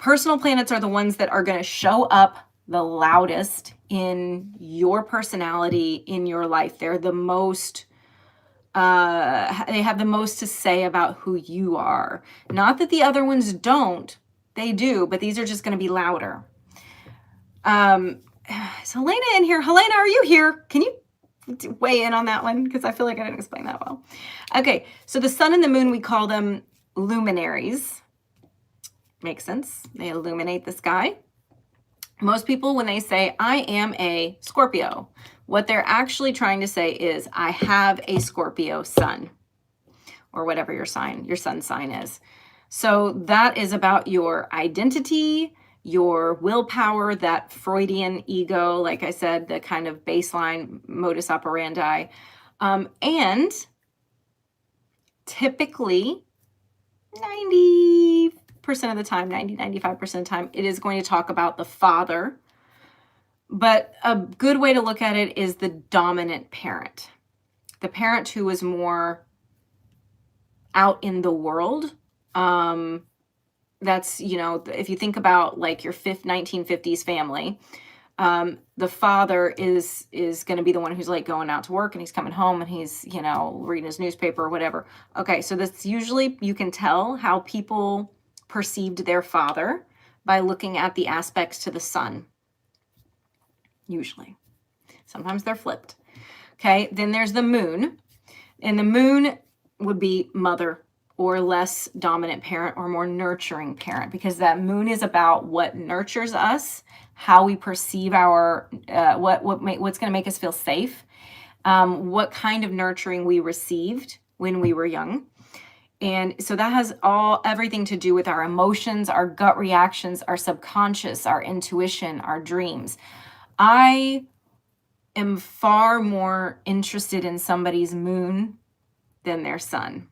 Personal planets are the ones that are going to show up the loudest in your personality, in your life. They're the most, they have the most to say about who you are. Not that the other ones don't, they do, but these are just going to be louder. Is Helena in here? Helena, are you here? Can you weigh in on that one? Because I feel like I didn't explain that well. Okay, so the sun and the moon, we call them luminaries. Makes sense. They illuminate the sky. Most people, when they say, I am a Scorpio, what they're actually trying to say is, I have a Scorpio sun, or whatever your sun sign is. So that is about your identity, your willpower, that Freudian ego, like I said, the kind of baseline modus operandi. And typically 90% of the time, 95% of the time, it is going to talk about the father. But a good way to look at it is the dominant parent. The parent who is more out in the world. That's, you know, if you think about like your 1950s family, the father is going to be the one who's like going out to work, and he's coming home and he's, you know, reading his newspaper or whatever. Okay, so that's usually, you can tell how people perceived their father by looking at the aspects to the sun. Usually. Sometimes they're flipped. Okay, then there's the moon. And the moon would be mother, or less dominant parent, or more nurturing parent, because that moon is about what nurtures us, how we perceive our, what's going to make us feel safe, what kind of nurturing we received when we were young. And so that has everything to do with our emotions, our gut reactions, our subconscious, our intuition, our dreams. I am far more interested in somebody's moon than their sun.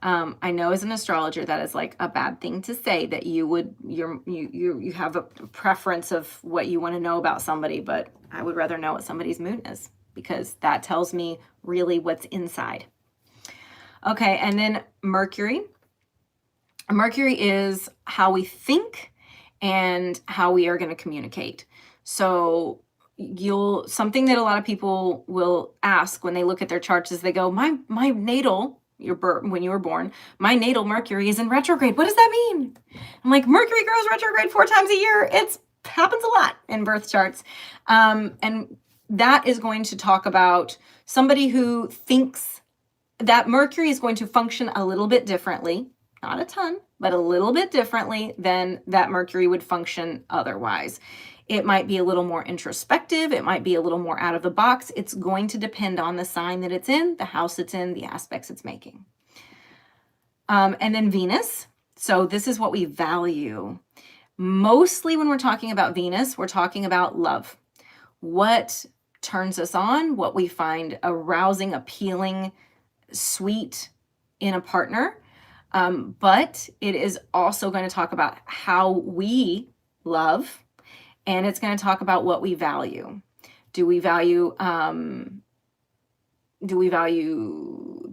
I know as an astrologer that is like a bad thing to say, that you have a preference of what you want to know about somebody, but I would rather know what somebody's moon is, because that tells me really what's inside. Okay, and then Mercury. Mercury is how we think and how we are going to communicate. So something that a lot of people will ask when they look at their charts is they go, my natal, when you were born, my natal Mercury is in retrograde. What does that mean? I'm like, Mercury goes retrograde 4 times a year. It happens a lot in birth charts. And that is going to talk about somebody who thinks that Mercury is going to function a little bit differently, not a ton, but a little bit differently than that Mercury would function otherwise. It might be a little more introspective. It might be a little more out of the box. It's going to depend on the sign that it's in, the house it's in, the aspects it's making. And then Venus. So this is what we value. Mostly when we're talking about Venus, we're talking about love. What turns us on, what we find arousing, appealing, sweet in a partner. But it is also going to talk about how we love. And it's going to talk about what we value. Do we value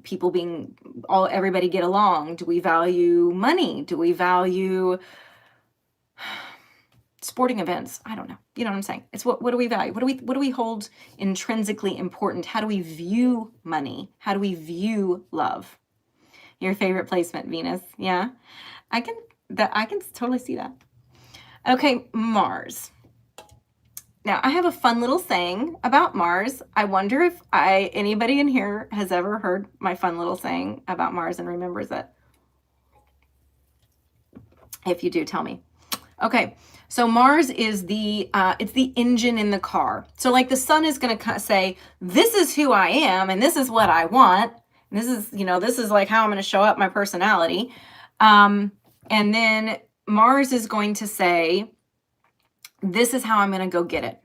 people being everybody get along? Do we value money? Do we value sporting events? I don't know. You know what I'm saying? It's what do we value? What do we hold intrinsically important? How do we view money? How do we view love? Your favorite placement, Venus. Yeah. I can totally see that. Okay, Mars. Now, I have a fun little saying about Mars. I wonder if anybody in here has ever heard my fun little saying about Mars and remembers it. If you do, tell me. Okay, so Mars is it's the engine in the car. So like the sun is going to say, this is who I am and this is what I want. And this is like how I'm going to show up, my personality. And then Mars is going to say, this is how I'm going to go get it.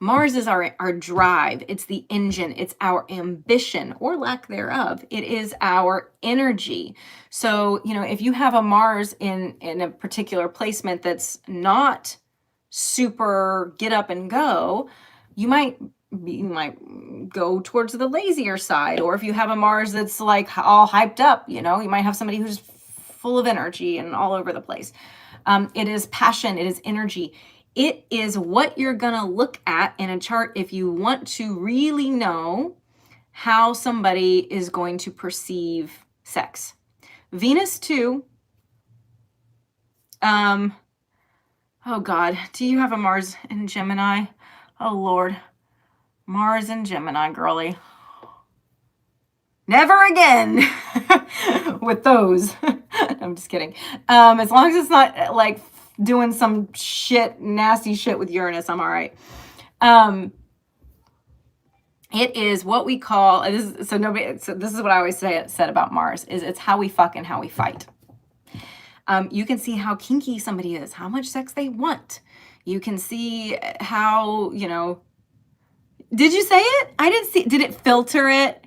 Mars is our drive. It's the engine. It's our ambition, or lack thereof. It is our energy. So, if you have a Mars in a particular placement that's not super get up and go, you might go towards the lazier side. Or if you have a Mars that's like all hyped up, you might have somebody who's full of energy and all over the place. It is passion. It is energy. It is what you're going to look at in a chart if you want to really know how somebody is going to perceive sex. Venus too. Oh God, do you have a Mars in Gemini? Oh Lord, Mars in Gemini, girly. Never again with those. I'm just kidding. As long as it's not like doing some shit, nasty shit with Uranus, I'm all right. It is what we call, so this is what I always said about Mars, is it's how we fuck and how we fight. You can see how kinky somebody is, how much sex they want. You can see how, did you say it? I didn't see, did it filter it?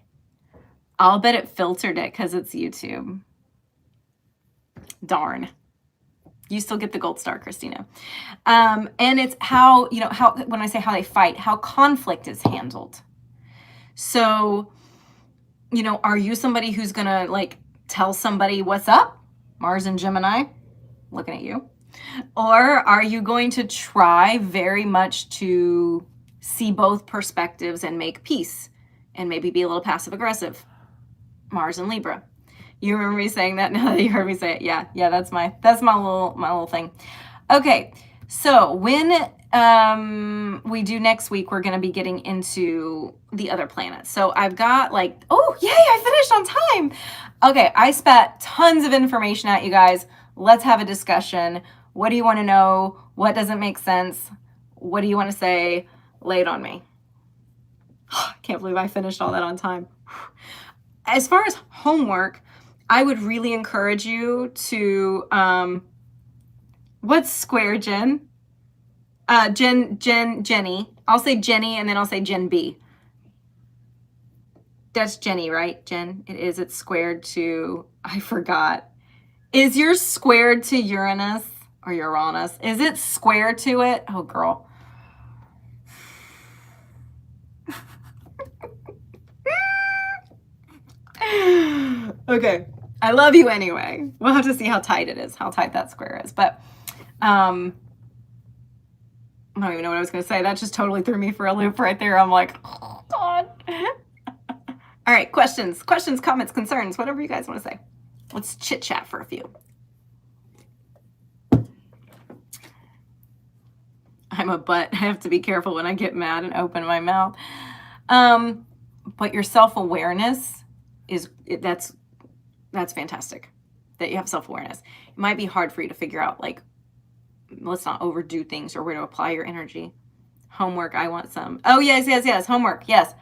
I'll bet it filtered it because it's YouTube. Darn. You still get the gold star, Christina. And it's how, when I say how they fight, how conflict is handled. So, are you somebody who's going to like tell somebody what's up? Mars and Gemini, looking at you. Or are you going to try very much to see both perspectives and make peace and maybe be a little passive aggressive? Mars and Libra. You remember me saying that? Now that you heard me say it. Yeah, that's my little thing. Okay, so when we do next week, we're going to be getting into the other planets. So I've got oh, yay, I finished on time. Okay, I spat tons of information at you guys. Let's have a discussion. What do you want to know? What doesn't make sense? What do you want to say? Lay it on me. Can't believe I finished all that on time. As far as homework, I would really encourage you to, what's square, Jen? Jenny. I'll say Jenny and then I'll say Jen B. That's Jenny, right? Jen, it is. It's squared to, I forgot. Is yours squared to Uranus or Uranus? Is it square to it? Oh, girl. Okay. I love you anyway. We'll have to see how tight it is, how tight that square is. But I don't even know what I was going to say. That just totally threw me for a loop right there. I'm like, oh, God. All right. Questions, comments, concerns, whatever you guys want to say. Let's chit chat for a few. I'm a butt. I have to be careful when I get mad and open my mouth. But your self-awareness that's fantastic that you have self-awareness. It might be hard for you to figure out, let's not overdo things or where to apply your energy. Homework, I want some. Oh, yes. Homework, yes.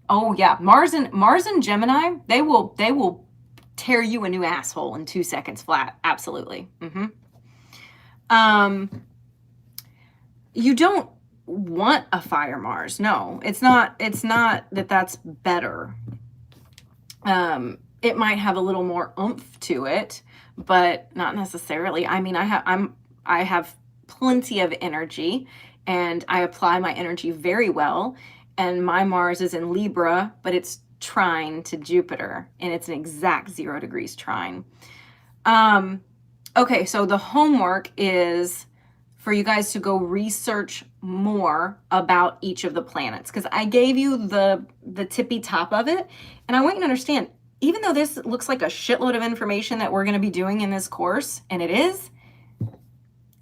Oh, yeah. Mars and Gemini, they will tear you a new asshole in 2 seconds flat. Absolutely. You don't want a fire Mars. No, it's not that that's better. It might have a little more oomph to it, but not necessarily. I mean, I have plenty of energy and I apply my energy very well. And my Mars is in Libra, but it's trine to Jupiter and it's an exact 0 degrees trine. Okay. So the homework is for you guys to go research more about each of the planets. Cause I gave you the tippy top of it. And I want you to understand, even though this looks like a shitload of information that we're going to be doing in this course, and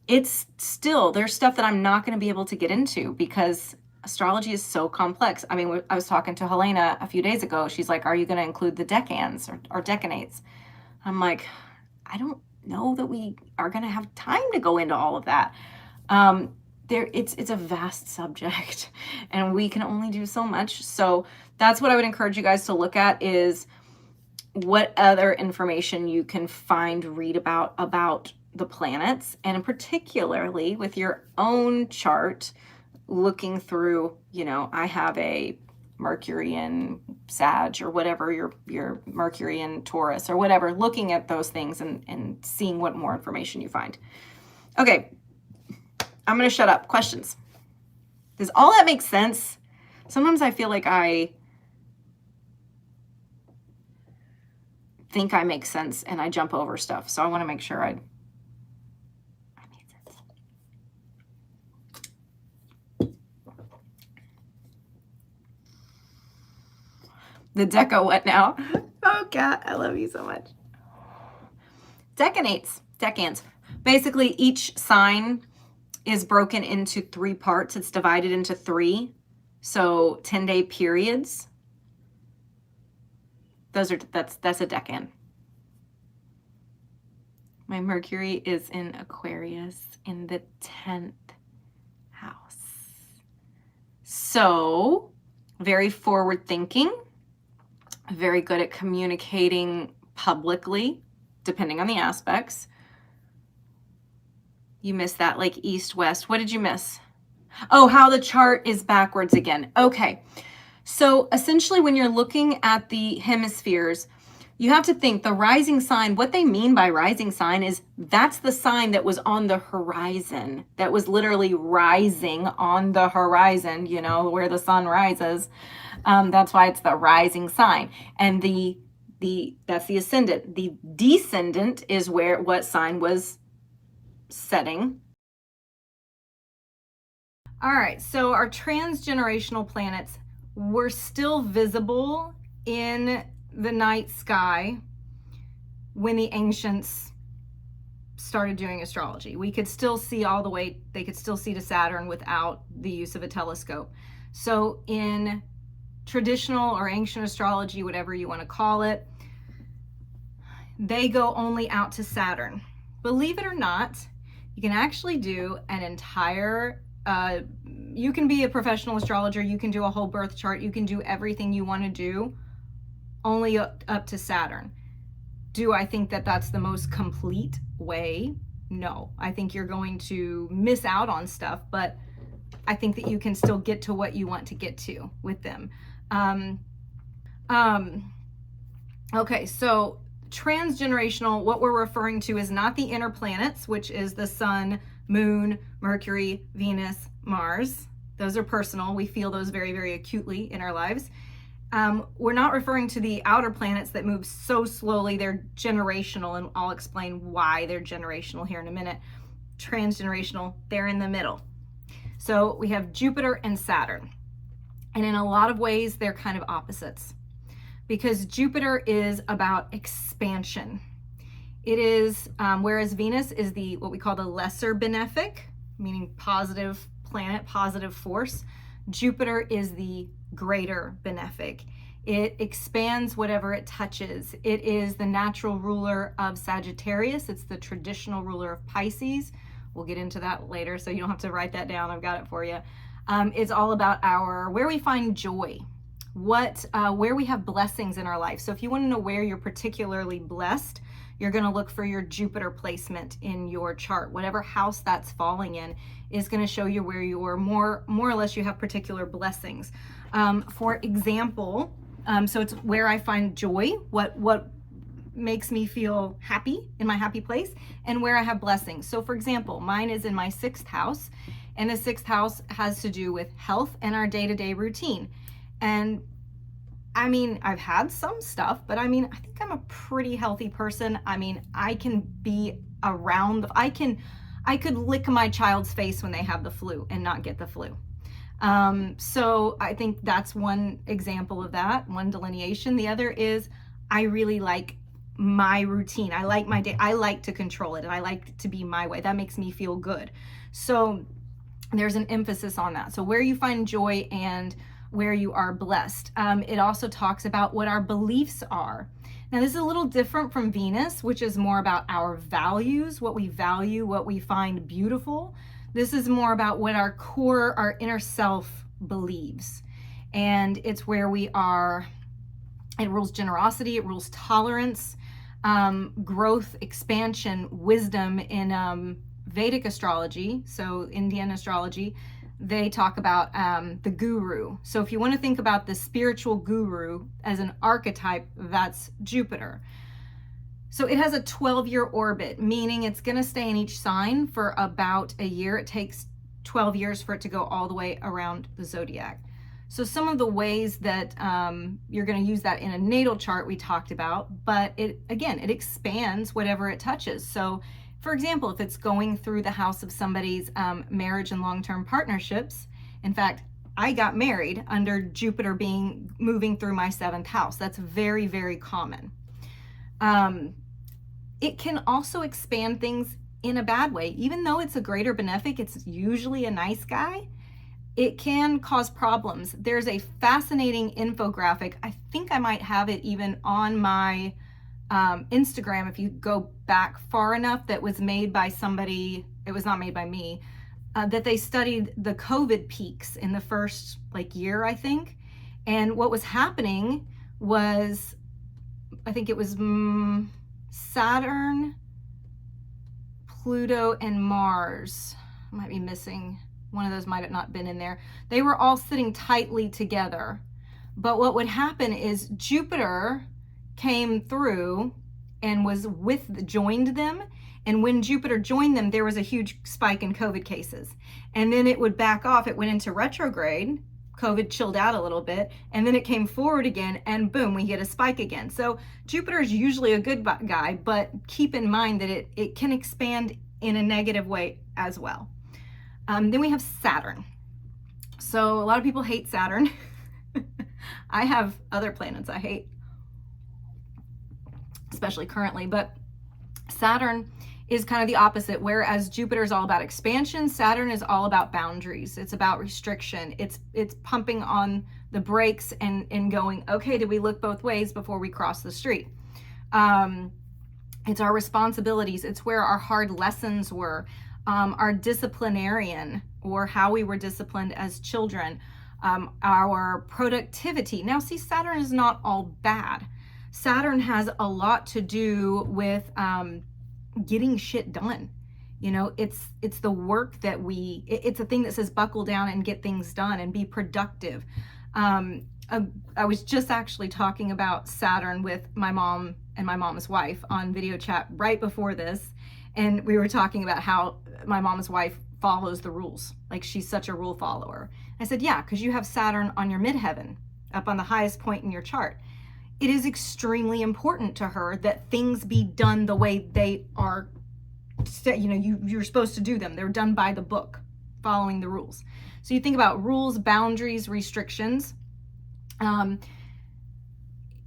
it's still, there's stuff that I'm not going to be able to get into because astrology is so complex. I mean, I was talking to Helena a few days ago. She's like, are you going to include the decans or decanates? I'm like, I don't know that we are going to have time to go into all of that. It's a vast subject and we can only do so much. So that's what I would encourage you guys to look at is what other information you can read about the planets, and particularly with your own chart, looking through, I have a Mercury in Sag or whatever, your Mercury in Taurus or whatever, looking at those things and seeing what more information you find. Okay, I'm going to shut up. Questions? Does all that make sense? Sometimes I feel like I think I make sense and I jump over stuff. So I want to make sure I The deca what now? Oh, cat, I love you so much. Decans. Basically, each sign is broken into 3 parts. It's divided into 3. So 10-day periods. That's a decan. My Mercury is in Aquarius in the 10th house. So, very forward thinking, very good at communicating publicly, depending on the aspects. You missed that, like east, west. What did you miss? Oh, how the chart is backwards again. Okay. So essentially when you're looking at the hemispheres, you have to think the rising sign, what they mean by rising sign is that's the sign that was on the horizon, that was literally rising on the horizon, you know, where the sun rises. That's why it's the rising sign. And that's the ascendant. The descendant is what sign was setting. All right, so our transgenerational planets were still visible in the night sky when the ancients started doing astrology. We could still see all the way, they could still see to Saturn without the use of a telescope. So in traditional or ancient astrology, whatever you want to call it, they go only out to Saturn. Believe it or not, you can actually do an entire you can be a professional astrologer, you can do a whole birth chart, you can do everything you want to do only up to Saturn. Do I think that that's the most complete way? No. I think you're going to miss out on stuff, but I think that you can still get to what you want to get to with them. Okay, so transgenerational, what we're referring to is not the inner planets, which is the sun, moon, Mercury, Venus, Mars. Those are personal. We feel those very, very acutely in our lives. We're not referring to the outer planets that move so slowly. They're generational, and I'll explain why they're generational here in a minute. Transgenerational, they're in the middle. So we have Jupiter and Saturn. And in a lot of ways, they're kind of opposites, because Jupiter is about expansion. It is, whereas Venus is what we call the lesser benefic, meaning positive planet, positive force. Jupiter is the greater benefic. It expands whatever it touches. It is the natural ruler of Sagittarius. It's the traditional ruler of Pisces. We'll get into that later, so you don't have to write that down. I've got it for you. It's all about where we find joy, where we have blessings in our life. So if you want to know where you're particularly blessed, you're going to look for your Jupiter placement in your chart. Whatever house that's falling in is going to show you where you're more or less you have particular blessings. For example, so it's where I find joy, what makes me feel happy in my happy place, and where I have blessings. So for example, mine is in my 6th house, and the 6th house has to do with health and our day-to-day routine. And I mean, I've had some stuff, but I mean, I think I'm a pretty healthy person. I mean, I can be around, I could lick my child's face when they have the flu and not get the flu. So I think that's one example of that, one delineation. The other is I really like my routine. I like my day. I like to control it, and I like it to be my way. That makes me feel good. So there's an emphasis on that. So where you find joy and where you are blessed. It also talks about what our beliefs are. Now this is a little different from Venus, which is more about our values, what we value, what we find beautiful. This is more about what our core, our inner self believes. And it's where we are, it rules generosity, it rules tolerance, growth, expansion, wisdom in Vedic astrology, so Indian astrology. They talk about the guru. So if you want to think about the spiritual guru as an archetype, that's Jupiter. So it has a 12-year orbit, meaning it's going to stay in each sign for about a year. It takes 12 years for it to go all the way around the zodiac. So some of the ways that you're going to use that in a natal chart we talked about, but it expands whatever it touches. So for example, if it's going through the house of somebody's marriage and long-term partnerships, in fact, I got married under Jupiter moving through my 7th house. That's very, very common. It can also expand things in a bad way. Even though it's a greater benefic, it's usually a nice guy, it can cause problems. There's a fascinating infographic. I think I might have it even on my Instagram if you go back far enough, that was made by somebody. It was not made by me. That they studied the COVID peaks in the first year, I think. And what was happening was, I think it was Saturn, Pluto, and Mars. I might be missing. One of those might have not been in there. They were all sitting tightly together. But what would happen is Jupiter came through and joined them. And when Jupiter joined them, there was a huge spike in COVID cases. And then it would back off. It went into retrograde. COVID chilled out a little bit. And then it came forward again, and boom, we get a spike again. So Jupiter is usually a good guy, but keep in mind that it can expand in a negative way as well. Then we have Saturn. So a lot of people hate Saturn. I have other planets I hate, especially currently, but Saturn is kind of the opposite. Whereas Jupiter is all about expansion, Saturn is all about boundaries. It's about restriction. It's pumping on the brakes and going, okay, did we look both ways before we cross the street? It's our responsibilities. It's where our hard lessons were, our disciplinarian, or how we were disciplined as children, our productivity. Now, see, Saturn is not all bad. Saturn has a lot to do with getting shit done. You know, it's the work that it's a thing that says buckle down and get things done and be productive. I was just actually talking about Saturn with my mom and my mom's wife on video chat right before this. And we were talking about how my mom's wife follows the rules. Like, she's such a rule follower. I said, yeah, because you have Saturn on your midheaven, up on the highest point in your chart. It is extremely important to her that things be done the way they are, you know, you're supposed to do them. They're done by the book, following the rules. So you think about rules, boundaries, restrictions.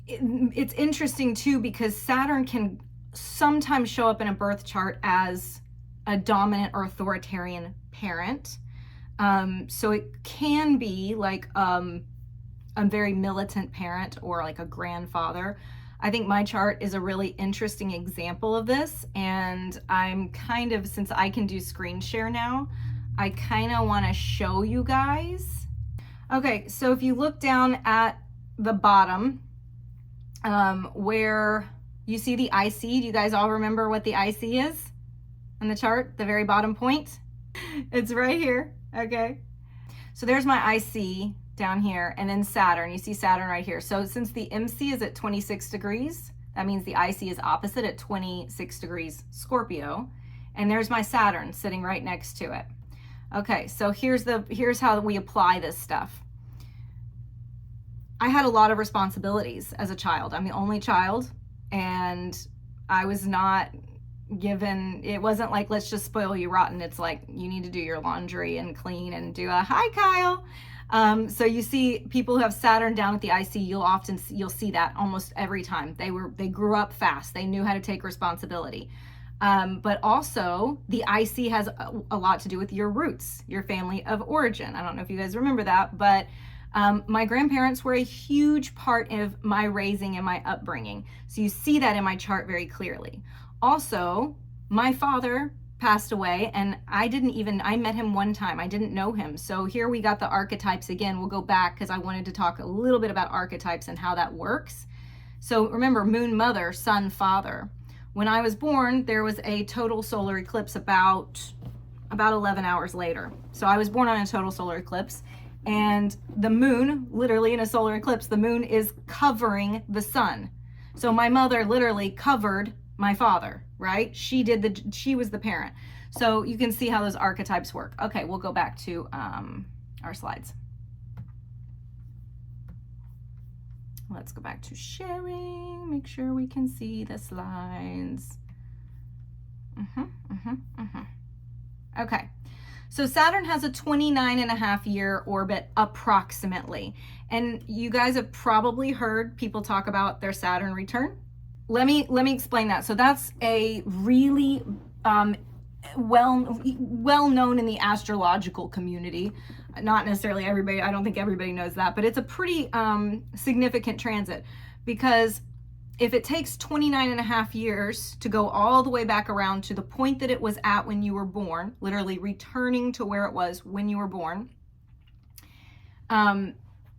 It's interesting too, because Saturn can sometimes show up in a birth chart as a dominant or authoritarian parent. So it can be like a very militant parent or like a grandfather. I think my chart is a really interesting example of this, and I'm kind of, since I can do screen share now, I kind of want to show you guys. Okay, so if you look down at the bottom, where you see the IC, do you guys all remember what the IC is on the chart? The very bottom point? It's right here, okay? So there's my IC down here, and then Saturn. You see Saturn right here. So since the MC is at 26 degrees, that means the IC is opposite at 26 degrees Scorpio. And there's my Saturn sitting right next to it. Okay, so here's how we apply this stuff. I had a lot of responsibilities as a child. I'm the only child, and I was not given, it wasn't like, let's just spoil you rotten. It's like, you need to do your laundry and clean and do a, hi Kyle. So you see people who have Saturn down at the IC, you'll see that almost every time. They grew up fast. They knew how to take responsibility. But also the IC has a lot to do with your roots, your family of origin. I don't know if you guys remember that, but my grandparents were a huge part of my raising and my upbringing. So you see that in my chart very clearly. Also, my father passed away, and I met him one time. I didn't know him. So here we got the archetypes again. We'll go back because I wanted to talk a little bit about archetypes and how that works. So remember, moon, mother, sun, father. When I was born, there was a total solar eclipse about 11 hours later. So I was born on a total solar eclipse, and the moon, literally in a solar eclipse, the moon is covering the sun. So my mother literally covered my father, right? She was the parent. So you can see how those archetypes work. Okay, we'll go back to our slides. Let's go back to sharing, make sure we can see the slides. Okay, So Saturn has a 29.5-year orbit approximately. And you guys have probably heard people talk about their Saturn return. Let me explain that. So that's a really well known in the astrological community. Not necessarily everybody, I don't think everybody knows that, but it's a pretty significant transit, because if it takes 29.5 years to go all the way back around to the point that it was at when you were born, literally returning to where it was when you were born,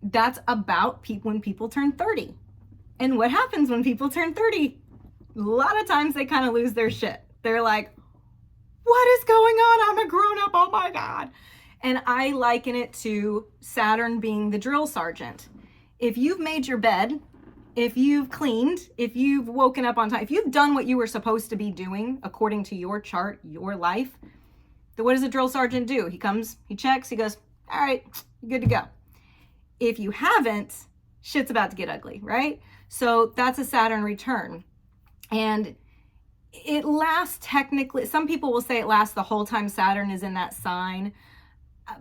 that's about when people turn 30. And what happens when people turn 30? A lot of times they kind of lose their shit. They're like, what is going on? I'm a grown up, oh my God. And I liken it to Saturn being the drill sergeant. If you've made your bed, if you've cleaned, if you've woken up on time, if you've done what you were supposed to be doing according to your chart, your life, then what does a drill sergeant do? He comes, he checks, he goes, all right, good to go. If you haven't, shit's about to get ugly, right? So that's a Saturn return. And it lasts technically, some people will say it lasts the whole time Saturn is in that sign.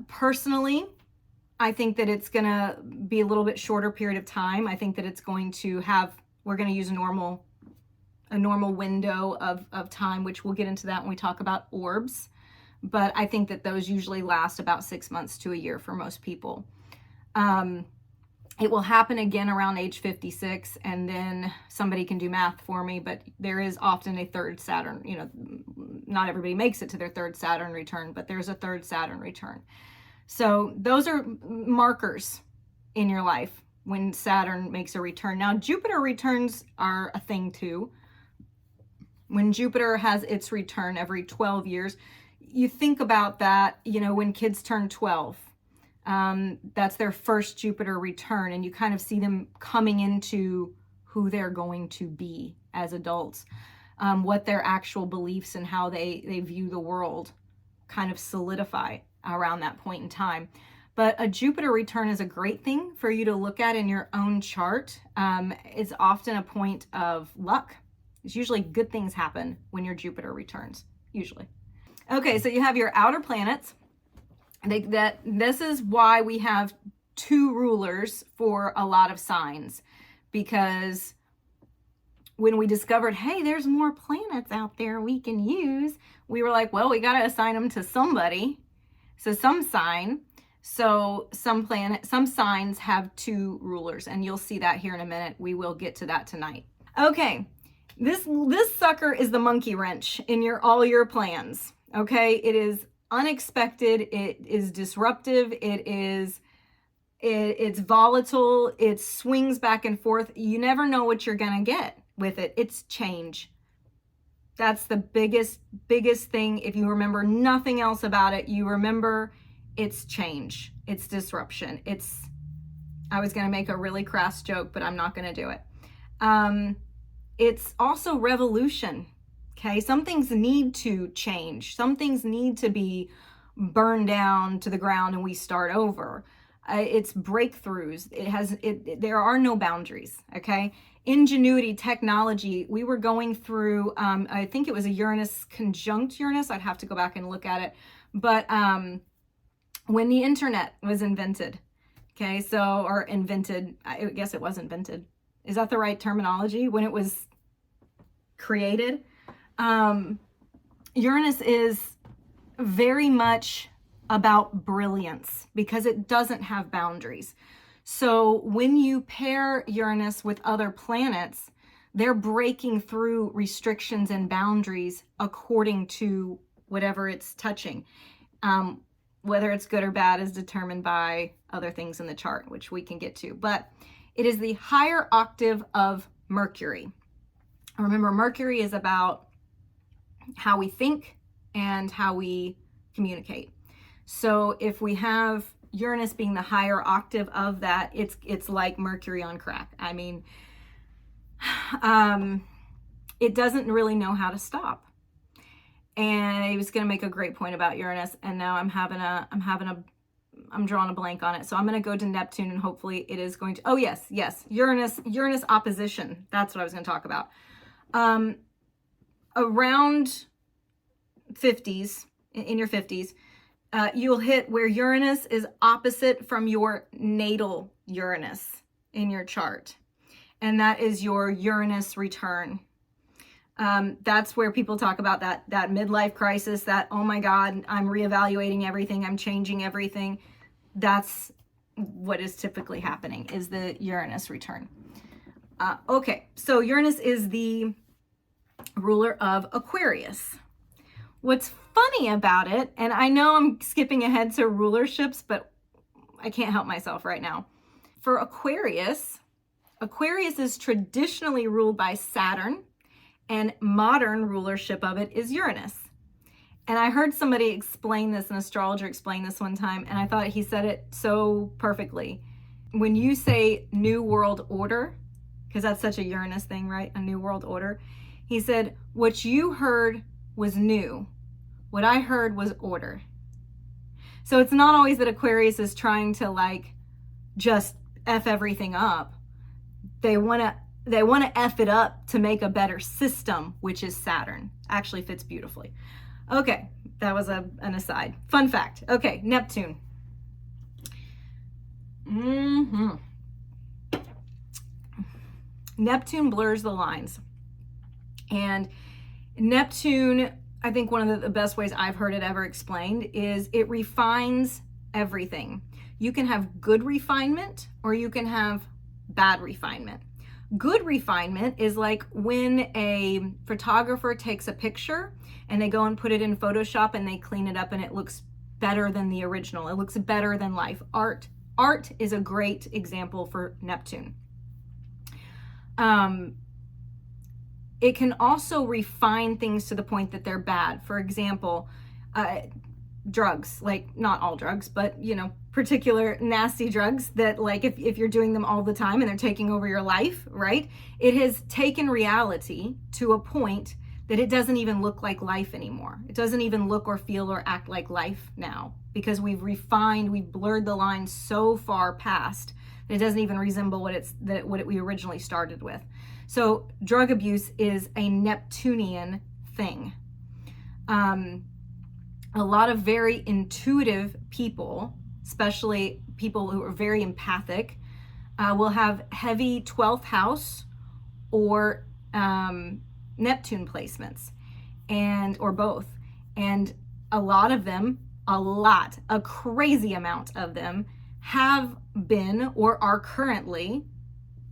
Personally, I think that it's going to be a little bit shorter period of time. I think that it's going to have, we're going to use a normal window of time, which we'll get into that when we talk about orbs. But I think that those usually last about 6 months to a year for most people. It will happen again around age 56, and then somebody can do math for me, but there is often a third Saturn, you know, not everybody makes it to their third Saturn return, but there's a third Saturn return. So those are markers in your life when Saturn makes a return. Now, Jupiter returns are a thing too. When Jupiter has its return every 12 years, you think about that, you know, when kids turn 12. That's their first Jupiter return, and you kind of see them coming into who they're going to be as adults, what their actual beliefs and how they view the world kind of solidify around that point in time. But a Jupiter return is a great thing for you to look at in your own chart. It's often a point of luck. It's usually good things happen when your Jupiter returns, usually. Okay, so you have your outer planets. This is why we have 2 rulers for a lot of signs, because when we discovered, hey, there's more planets out there we can use, we were like, well, we got to assign them to somebody. So some sign. So some signs have 2 rulers, and you'll see that here in a minute. We will get to that tonight. Okay, this sucker is the monkey wrench in all your plans. Okay, it is unexpected, it is disruptive, it's volatile, it swings back and forth. You never know what you're gonna get with it. It's change. That's the biggest thing. If you remember nothing else about it, you remember it's change, it's disruption. I was gonna make a really crass joke, but I'm not gonna do it. It's also revolution. Okay, some things need to change. Some things need to be burned down to the ground and we start over. It's breakthroughs. There are no boundaries, okay? Ingenuity, technology. We were going through, I think it was a Uranus conjunct Uranus. I'd have to go back and look at it. But when the internet was invented, okay, or invented, I guess it was invented. Is that the right terminology? When it was created? Uranus is very much about brilliance because it doesn't have boundaries. So when you pair Uranus with other planets, they're breaking through restrictions and boundaries according to whatever it's touching. Whether it's good or bad is determined by other things in the chart, which we can get to. But it is the higher octave of Mercury. Remember, Mercury is about how we think and how we communicate. So if we have Uranus being the higher octave of that, it's like Mercury on crack. I mean, it doesn't really know how to stop. And I was going to make a great point about Uranus, and now I'm drawing a blank on it. So I'm going to go to Neptune, and hopefully it is going to, oh yes, Uranus opposition. That's what I was going to talk about. Around 50s, in your 50s, you'll hit where Uranus is opposite from your natal Uranus in your chart. And that is your Uranus return. That's where people talk about that midlife crisis, that, oh my God, I'm reevaluating everything, I'm changing everything. That's what is typically happening, is the Uranus return. Okay, so Uranus is the ruler of Aquarius. What's funny about it, and I know I'm skipping ahead to rulerships, but I can't help myself right now. For Aquarius, Aquarius is traditionally ruled by Saturn, and modern rulership of it is Uranus. And I heard somebody explain this, an astrologer explain this one time, and I thought he said it so perfectly. When you say New World Order, because that's such a Uranus thing, right? A New World Order. He said, what you heard was new. What I heard was order. So it's not always that Aquarius is trying to like just F everything up. They want to F it up to make a better system, which is Saturn. Actually fits beautifully. Okay, that was an aside. Fun fact. Okay, Neptune. Neptune blurs the lines. And Neptune, I think one of the best ways I've heard it ever explained is it refines everything. You can have good refinement or you can have bad refinement. Good refinement is like when a photographer takes a picture and they go and put it in Photoshop and they clean it up and it looks better than the original. It looks better than life. Art is a great example for Neptune. It can also refine things to the point that they're bad. For example, drugs, like not all drugs, but particular nasty drugs that like if you're doing them all the time and they're taking over your life, right? It has taken reality to a point that it doesn't even look like life anymore. It doesn't even look or feel or act like life now because we've blurred the lines so far past that it doesn't even resemble what we originally started with. So drug abuse is a Neptunian thing. A lot of very intuitive people, especially people who are very empathic, will have heavy 12th house or Neptune placements, or both. And a lot of them, a crazy amount of them have been or are currently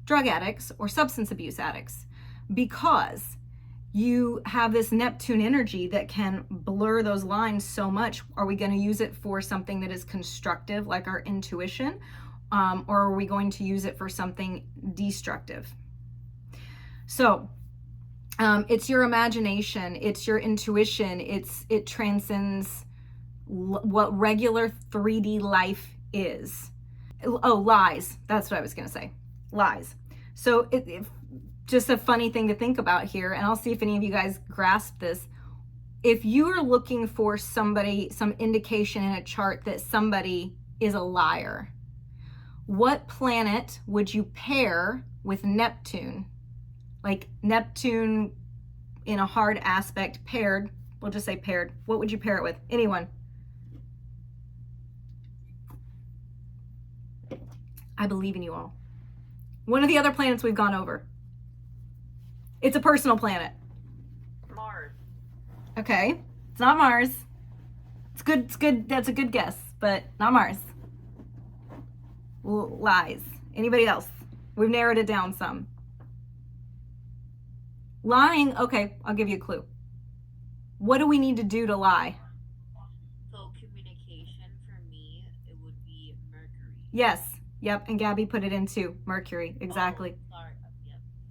drug addicts or substance abuse addicts, because you have this Neptune energy that can blur those lines so much. Are we going to use it for something that is constructive, like our intuition, or are we going to use it for something destructive? So it's your imagination, it's your intuition, it transcends what regular 3D life is. Oh, lies. That's what I was going to say. Lies. So just a funny thing to think about here, and I'll see if any of you guys grasp this. If you are looking for some indication in a chart that somebody is a liar, what planet would you pair with Neptune? Like Neptune in a hard aspect paired, we'll just say paired. What would you pair it with? Anyone? I believe in you all. One of the other planets we've gone over. It's a personal planet. Mars. Okay. It's not Mars. It's good. That's a good guess, but not Mars. Lies. Anybody else? We've narrowed it down some. Lying. Okay, I'll give you a clue. What do we need to do to lie? So communication, for me, it would be Mercury. Yes. Yep. And Gabby put it into Mercury. Exactly. Oh, sorry.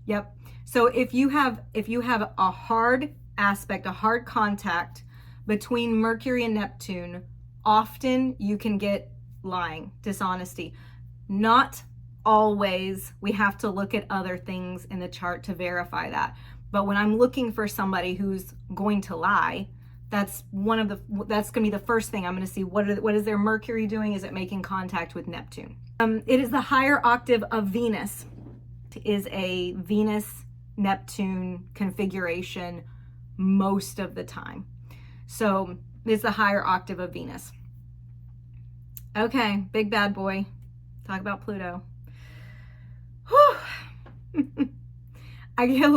Yep. So if you have a hard aspect, a hard contact between Mercury and Neptune, often you can get lying, dishonesty. Not always. We have to look at other things in the chart to verify that. But when I'm looking for somebody who's going to lie, that's going to be the first thing I'm going to see. What is their Mercury doing? Is it making contact with Neptune? It is the higher octave of Venus. It is a Venus-Neptune configuration most of the time. So it's the higher octave of Venus. Okay, big bad boy. Talk about Pluto. Whew. I get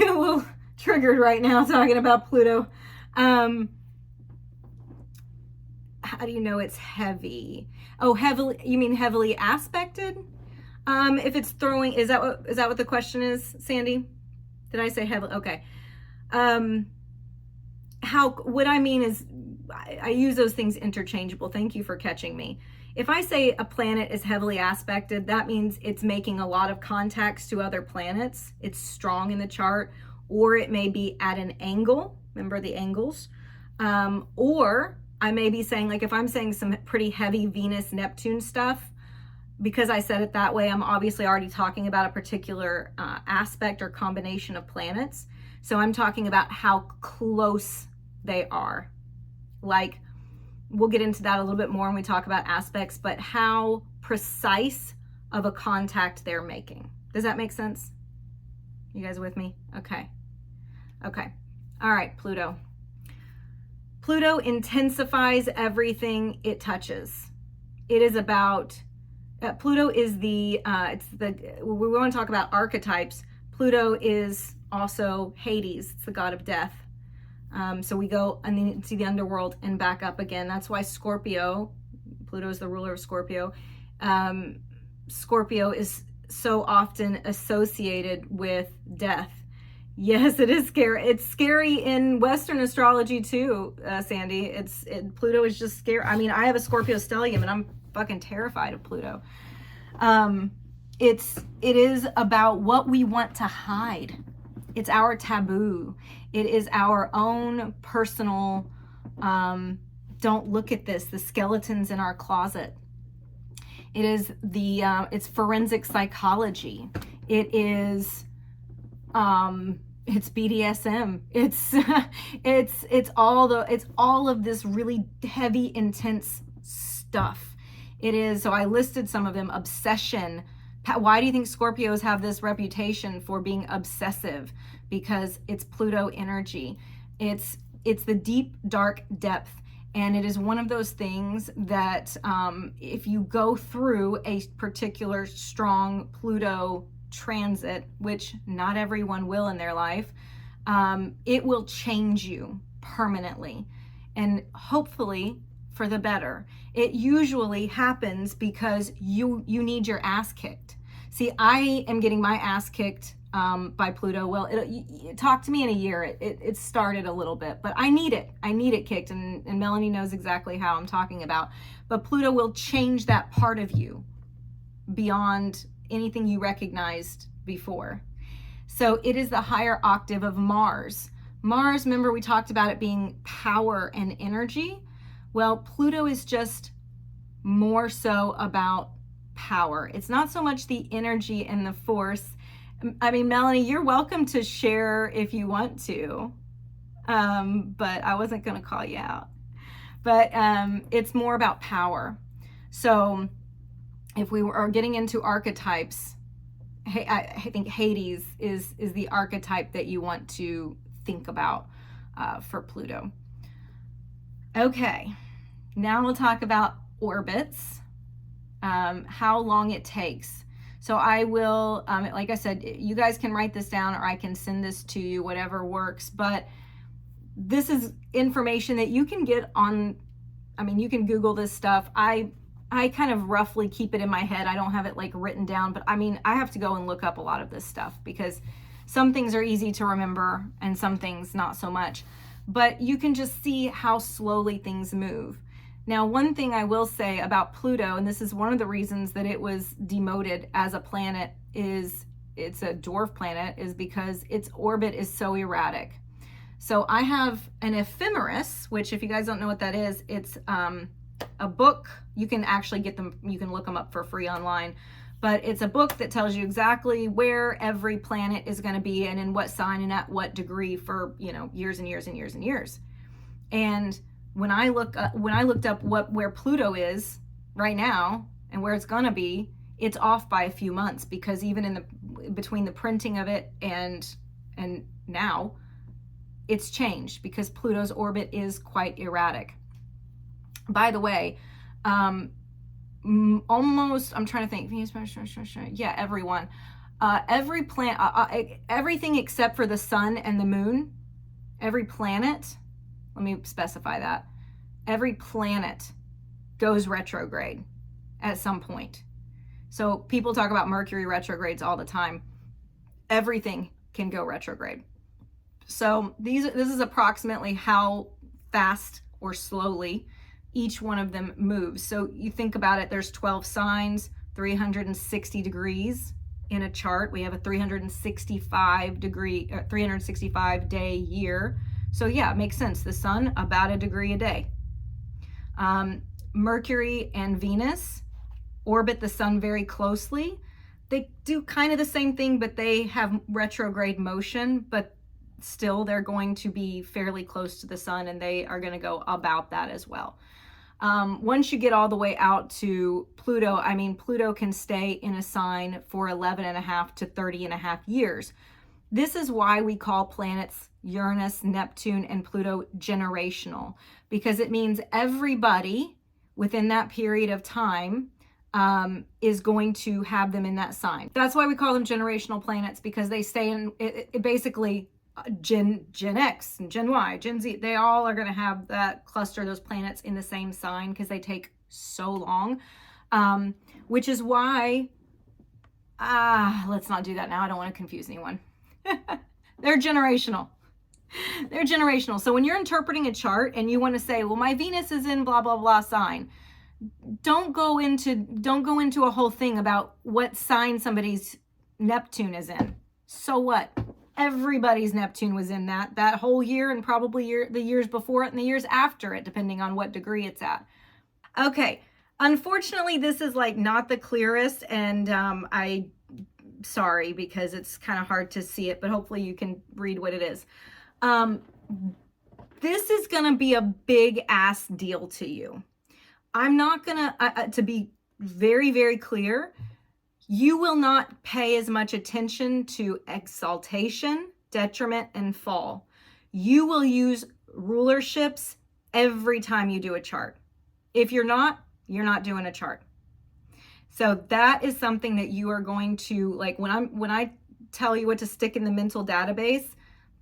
a little triggered right now talking about Pluto. How do you know it's heavy? Oh, heavily, you mean heavily aspected? If it's throwing, is that what the question is, Sandy? Did I say heavily? Okay. What I mean is, I use those things interchangeable. Thank you for catching me. If I say a planet is heavily aspected, that means it's making a lot of contacts to other planets. It's strong in the chart, or it may be at an angle. Remember the angles? Or I may be saying, like if I'm saying some pretty heavy Venus, Neptune stuff, because I said it that way, I'm obviously already talking about a particular aspect or combination of planets. So I'm talking about how close they are. Like, we'll get into that a little bit more when we talk about aspects, but how precise of a contact they're making. Does that make sense? You guys with me? Okay. Okay. All right, Pluto. Pluto intensifies everything it touches. It is about, Pluto is we want to talk about archetypes. Pluto is also Hades. It's the god of death. So we go and see the underworld and back up again. That's why Scorpio, Pluto is the ruler of Scorpio. Scorpio is so often associated with death. Yes, it is scary. It's scary in Western astrology too, Sandy. Pluto is just scary. I mean, I have a Scorpio Stellium and I'm fucking terrified of Pluto. It is about what we want to hide. It's our taboo. It is our own personal, don't look at this, the skeletons in our closet. It is it's forensic psychology. It is, it's BDSM. It's all of this really heavy, intense stuff. It is, so I listed some of them. Obsession. Why do you think Scorpios have this reputation for being obsessive? Because it's Pluto energy. It's the deep, dark depth. And it is one of those things that if you go through a particular strong Pluto transit, which not everyone will in their life, it will change you permanently. And hopefully for the better. It usually happens because you need your ass kicked. See, I am getting my ass kicked by Pluto. Well, talk to me in a year. It started a little bit, but I need it kicked, and Melanie knows exactly how I'm talking about. But Pluto will change that part of you beyond anything you recognized before. So it is the higher octave of Mars. Mars, remember we talked about it being power and energy? Well, Pluto is just more so about power. It's not so much the energy and the force. I mean, Melanie, you're welcome to share if you want to, but I wasn't going to call you out. But it's more about power. So if we are getting into archetypes, I think Hades is the archetype that you want to think about for Pluto. Okay, now we'll talk about orbits, how long it takes. So I will, like I said, you guys can write this down or I can send this to you, whatever works. But this is information that you can get on, I mean, you can Google this stuff. I kind of roughly keep it in my head. I don't have it like written down, but I mean, I have to go and look up a lot of this stuff because some things are easy to remember and some things not so much. But you can just see how slowly things move. Now, one thing I will say about Pluto, and this is one of the reasons that it was demoted as a planet, is it's a dwarf planet, is because its orbit is so erratic. So I have an ephemeris, which if you guys don't know what that is, it's a book. You can actually get them, you can look them up for free online. But it's a book that tells you exactly where every planet is going to be and in what sign and at what degree for, you know, years and years and years and years. And when I looked up where Pluto is right now and where it's going to be, it's off by a few months because even between the printing of it and now, it's changed because Pluto's orbit is quite erratic. By the way, Almost, I'm trying to think. Yeah, everyone. Every everything except for the sun and the moon, every planet, let me specify that. Every planet goes retrograde at some point. So people talk about Mercury retrogrades all the time. Everything can go retrograde. So this is approximately how fast or slowly each one of them moves. So you think about it, there's 12 signs, 360 degrees in a chart. We have a 365 day year. So yeah, it makes sense. The sun, about a degree a day. Mercury and Venus orbit the sun very closely. They do kind of the same thing, but they have retrograde motion, but still they're going to be fairly close to the sun, and they are going to go about that as well. Once you get all the way out to Pluto, I mean, Pluto can stay in a sign for 11.5 to 30.5 years. This is why we call planets Uranus, Neptune, and Pluto generational, because it means everybody within that period of time is going to have them in that sign. That's why we call them generational planets, because they stay in it basically Gen X and Gen Y, Gen Z, they all are going to have that cluster, those planets in the same sign, because they take so long, which is why, let's not do that now. I don't want to confuse anyone. They're generational. They're generational. So when you're interpreting a chart and you want to say, well, my Venus is in blah, blah, blah sign, don't go into a whole thing about what sign somebody's Neptune is in. So what? Everybody's Neptune was in that whole year, and probably the years before it and the years after it, depending on what degree it's at. Okay, unfortunately, this is like not the clearest, and sorry, because it's kind of hard to see it, but hopefully you can read what it is. This is gonna be a big ass deal to you. I'm not gonna, to be very, very clear, you will not pay as much attention to exaltation, detriment, and fall. You will use rulerships every time you do a chart. If you're not doing a chart. So that is something that you are going to, like, when I tell you what to stick in the mental database,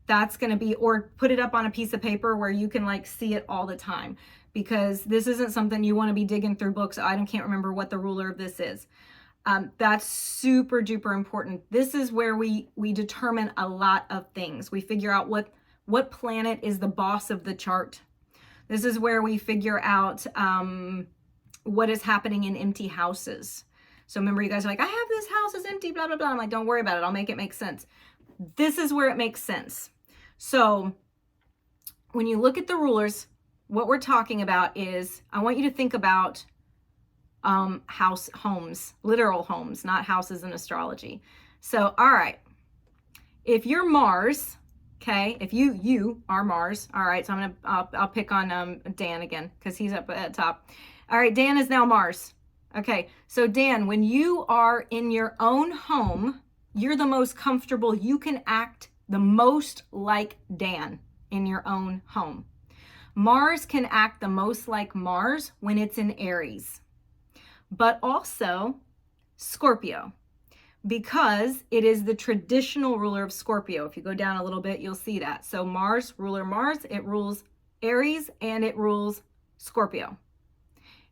that's going to be, or put it up on a piece of paper where you can like see it all the time, because this isn't something you want to be digging through books. I can't remember what the ruler of this is. That's super duper important. This is where we determine a lot of things. We figure out what planet is the boss of the chart. This is where we figure out what is happening in empty houses. So remember, you guys are like, I have this house is empty, blah, blah, blah. I'm like, don't worry about it. I'll make it make sense. This is where it makes sense. So when you look at the rulers, what we're talking about is, I want you to think about homes, literal homes, not houses in astrology. So, all right, if you're Mars, okay, if you are Mars, all right, so I'll pick on Dan again, because he's up at the top. All right, Dan is now Mars. Okay, so Dan, when you are in your own home, you're the most comfortable. You can act the most like Dan in your own home. Mars can act the most like Mars when it's in Aries, but also Scorpio, because it is the traditional ruler of Scorpio. If you go down a little bit, you'll see that. So Mars, ruler Mars, it rules Aries and it rules Scorpio.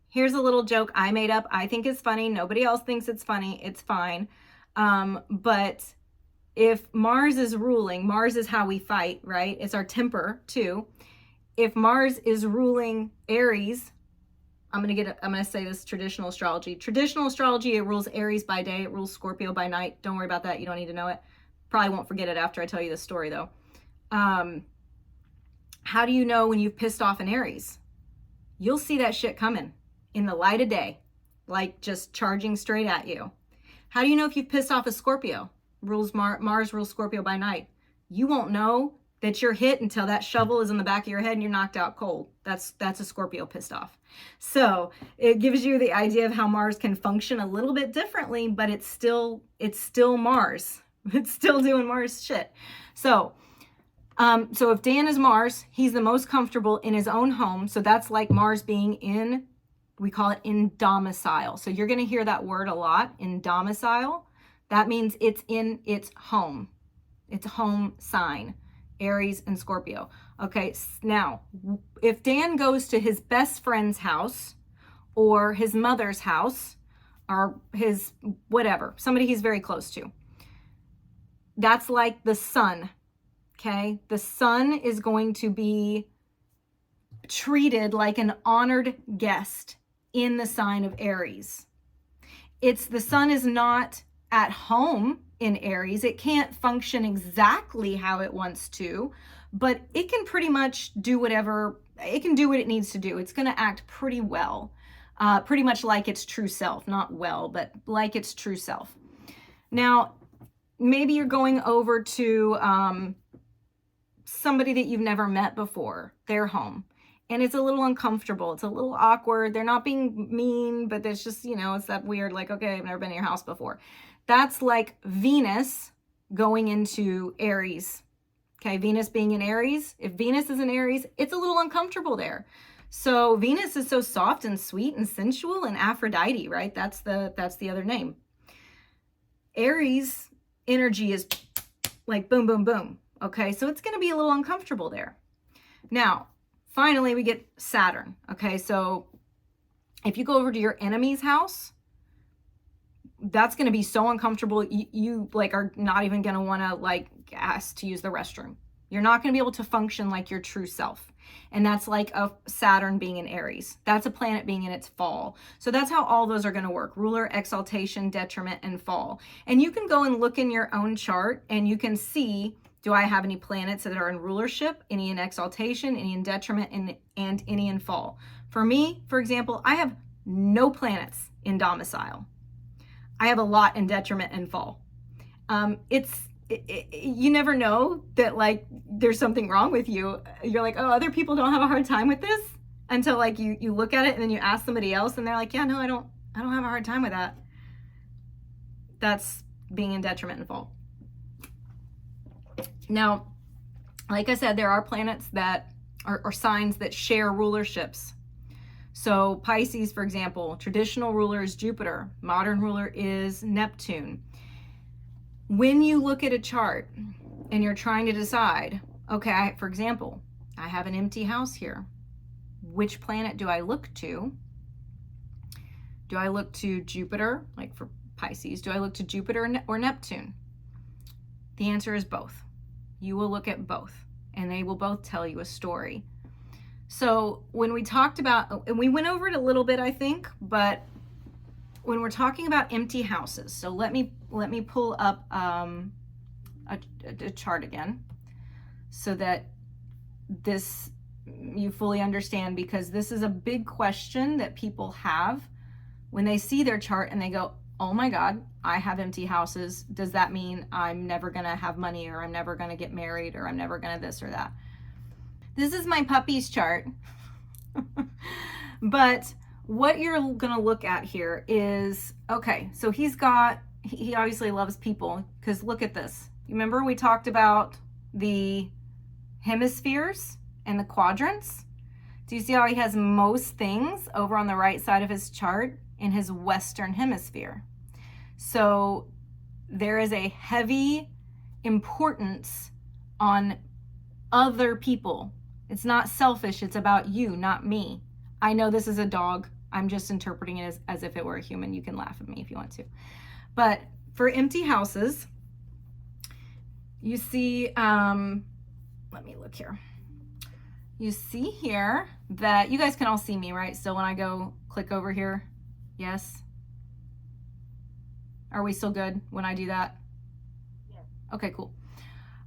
Here's a little joke I made up. I think it's funny. Nobody else thinks it's funny. It's fine. But if Mars is ruling, Mars is how we fight, right? It's our temper too. If Mars is ruling Aries, I'm going to say this traditional astrology. Traditional astrology, it rules Aries by day. It rules Scorpio by night. Don't worry about that. You don't need to know it. Probably won't forget it after I tell you this story though. How do you know when you've pissed off an Aries? You'll see that shit coming in the light of day, like just charging straight at you. How do you know if you've pissed off a Scorpio? Mars rules Scorpio by night. You won't know that you're hit until that shovel is in the back of your head and you're knocked out cold. That's a Scorpio pissed off. So it gives you the idea of how Mars can function a little bit differently, but it's still Mars. It's still doing Mars shit. So if Dan is Mars, he's the most comfortable in his own home. So that's like Mars being in We call it in domicile. So you're going to hear that word a lot, in domicile. That means it's in its home. It's a home sign, Aries and Scorpio. Okay, now, if Dan goes to his best friend's house or his mother's house or his whatever, somebody he's very close to, that's like the sun, okay? The sun is going to be treated like an honored guest in the sign of Aries. The sun is not at home in Aries. It can't function exactly how it wants to, but it can pretty much do whatever, it can do what it needs to do. It's going to act pretty well, pretty much like its true self, not well, but like its true self. Now, maybe you're going over to somebody that you've never met before, their home. And it's a little uncomfortable. It's a little awkward. They're not being mean, but it's just, it's that weird, like, okay, I've never been in your house before. That's like Venus going into Aries. Okay, Venus being in Aries. If Venus is in Aries, it's a little uncomfortable there. So Venus is so soft and sweet and sensual, and Aphrodite, right? That's the other name. Aries energy is like boom, boom, boom. Okay, so it's going to be a little uncomfortable there. Now, finally, we get Saturn. Okay, so if you go over to your enemy's house, that's going to be so uncomfortable. You like are not even going to want to like ask to use the restroom. You're not going to be able to function like your true self. And that's like a Saturn being in Aries. That's a planet being in its fall. So that's how all those are going to work. Ruler, exaltation, detriment, and fall. And you can go and look in your own chart and you can see, do I have any planets that are in rulership, any in exaltation, any in detriment, and any in fall? For me, for example, I have no planets in domicile. I have a lot in detriment and fall. You never know that like there's something wrong with you. You're like, oh, other people don't have a hard time with this, until like you look at it and then you ask somebody else and they're like, yeah, no, I don't have a hard time with that. That's being in detriment and fall. Now, like I said, there are planets that are signs that share rulerships. So Pisces, for example, traditional ruler is Jupiter. Modern ruler is Neptune. When you look at a chart and you're trying to decide, okay, for example, I have an empty house here. Which planet do I look to? Do I look to Jupiter, like for Pisces? Do I look to Jupiter or Neptune? The answer is both. You will look at both, and they will both tell you a story. So when we talked about, and we went over it a little bit, I think, but when we're talking about empty houses, so let me pull up a chart again so that this you fully understand, because this is a big question that people have when they see their chart and they go, oh my God, I have empty houses. Does that mean I'm never gonna have money, or I'm never gonna get married, or I'm never gonna this or that? This is my puppy's chart. But what you're gonna look at here is, okay, so he obviously loves people, because look at this. You remember we talked about the hemispheres and the quadrants? Do you see how he has most things over on the right side of his chart in his Western hemisphere? So there is a heavy importance on other people. It's not selfish, it's about you, not me. I know this is a dog. I'm just interpreting it as if it were a human. You can laugh at me if you want to. But for empty houses, you see, let me look here. You see here that you guys can all see me, right? So when I go click over here, yes? Are we still good when I do that? Yes. Okay, cool.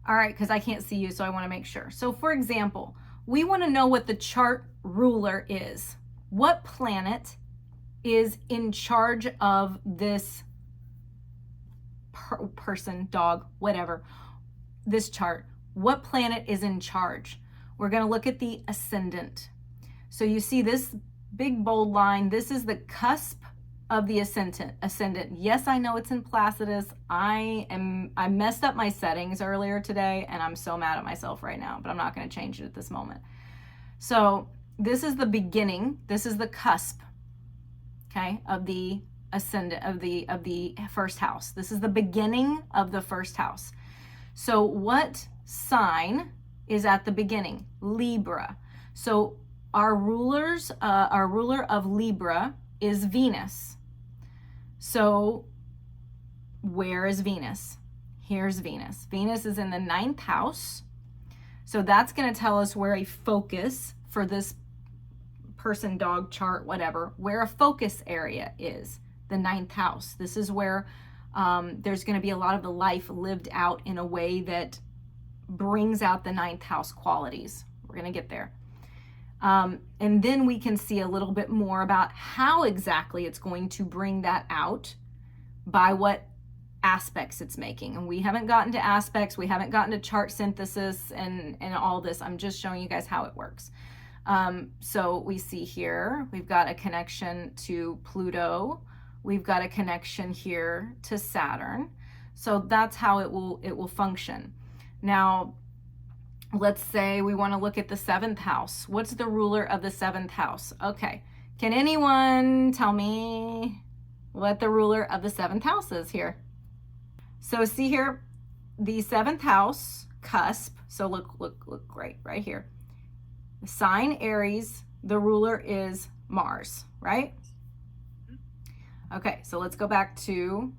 All right, because I can't see you, so I want to make sure. So for example, we want to know what the chart ruler is. What planet is in charge of this person, dog, whatever, this chart? What planet is in charge? We're going to look at the ascendant. So you see this big bold line. This is the cusp of the ascendant. Yes, I know it's in Placidus. I messed up my settings earlier today, and I'm so mad at myself right now, but I'm not going to change it at this moment. So this is the beginning. This is the cusp. okay, of the ascendant, of the first house. This is the beginning of the first house. So what sign is at the beginning? Libra. So our ruler of Libra is Venus. So where is Venus? Here's Venus. Venus is in the 9th house. So that's going to tell us where a focus for this person, dog, chart, whatever, where a focus area is, the 9th house. This is where there's going to be a lot of the life lived out in a way that brings out the 9th house qualities. We're going to get there. And then we can see a little bit more about how exactly it's going to bring that out by what aspects it's making. And we haven't gotten to aspects, we haven't gotten to chart synthesis and all this. I'm just showing you guys how it works. So we see here, we've got a connection to Pluto. We've got a connection here to Saturn. So that's how it will function. Now, let's say we want to look at the 7th house. What's the ruler of the 7th house? Okay. Can anyone tell me what the ruler of the 7th house is here? So see here, the 7th house cusp. So look right here. The sign Aries, the ruler is Mars, right? Okay, so let's go back to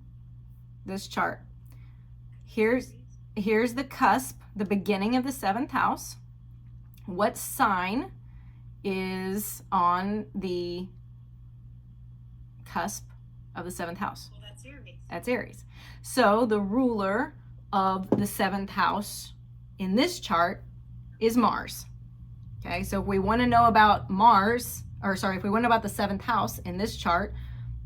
this chart. Here's the cusp, the beginning of the 7th house. What sign is on the cusp of the 7th house? Well, that's Aries. That's Aries. So the ruler of the 7th house in this chart is Mars. Okay, so if we want to know about Mars, if we want to know about the 7th house in this chart,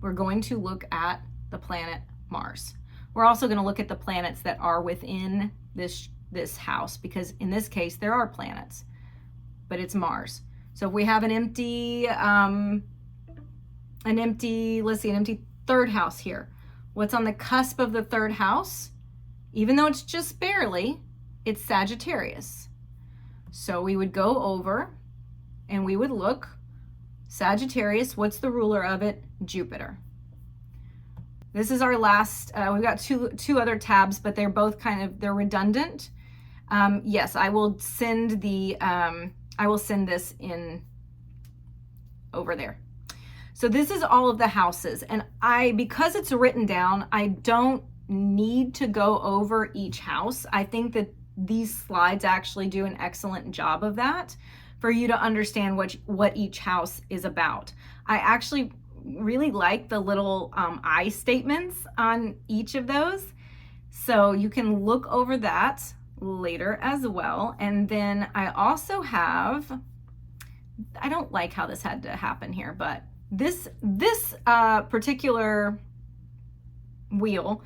we're going to look at the planet Mars. We're also going to look at the planets that are within this house, because in this case there are planets, but it's Mars. So if we have an empty 3rd house here, what's on the cusp of the 3rd house? Even though it's just barely, it's Sagittarius. So we would go over and we would look, Sagittarius, what's the ruler of it? Jupiter. This is our last, we've got two other tabs, but they're both they're redundant. Yes, I will send this in over there. So this is all of the houses, and because it's written down, I don't need to go over each house. I think that these slides actually do an excellent job of that for you to understand what each house is about. I actually really like the little I statements on each of those. So you can look over that later as well. And then I also have, I don't like how this had to happen here, but this particular wheel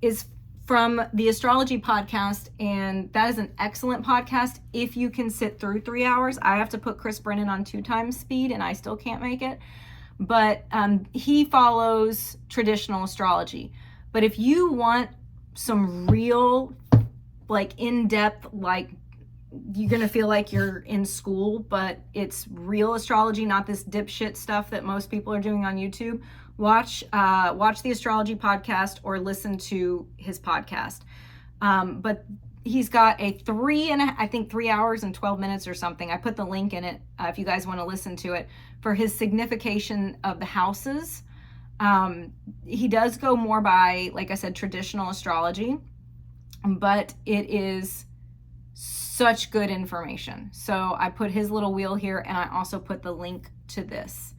is from the Astrology podcast, and that is an excellent podcast if you can sit through 3 hours. I have to put Chris Brennan on 2 times speed and I still can't make it, but he follows traditional astrology. But if you want some real, in-depth, you're gonna feel like you're in school, but it's real astrology, not this dipshit stuff that most people are doing on YouTube, watch the Astrology podcast or listen to his podcast. But he's got a 3 hours and 12 minutes or something. I put the link in it if you guys want to listen to it, for his signification of the houses. He does go more by, like I said, traditional astrology, but it is such good information. So I put his little wheel here, and I also put the link to this.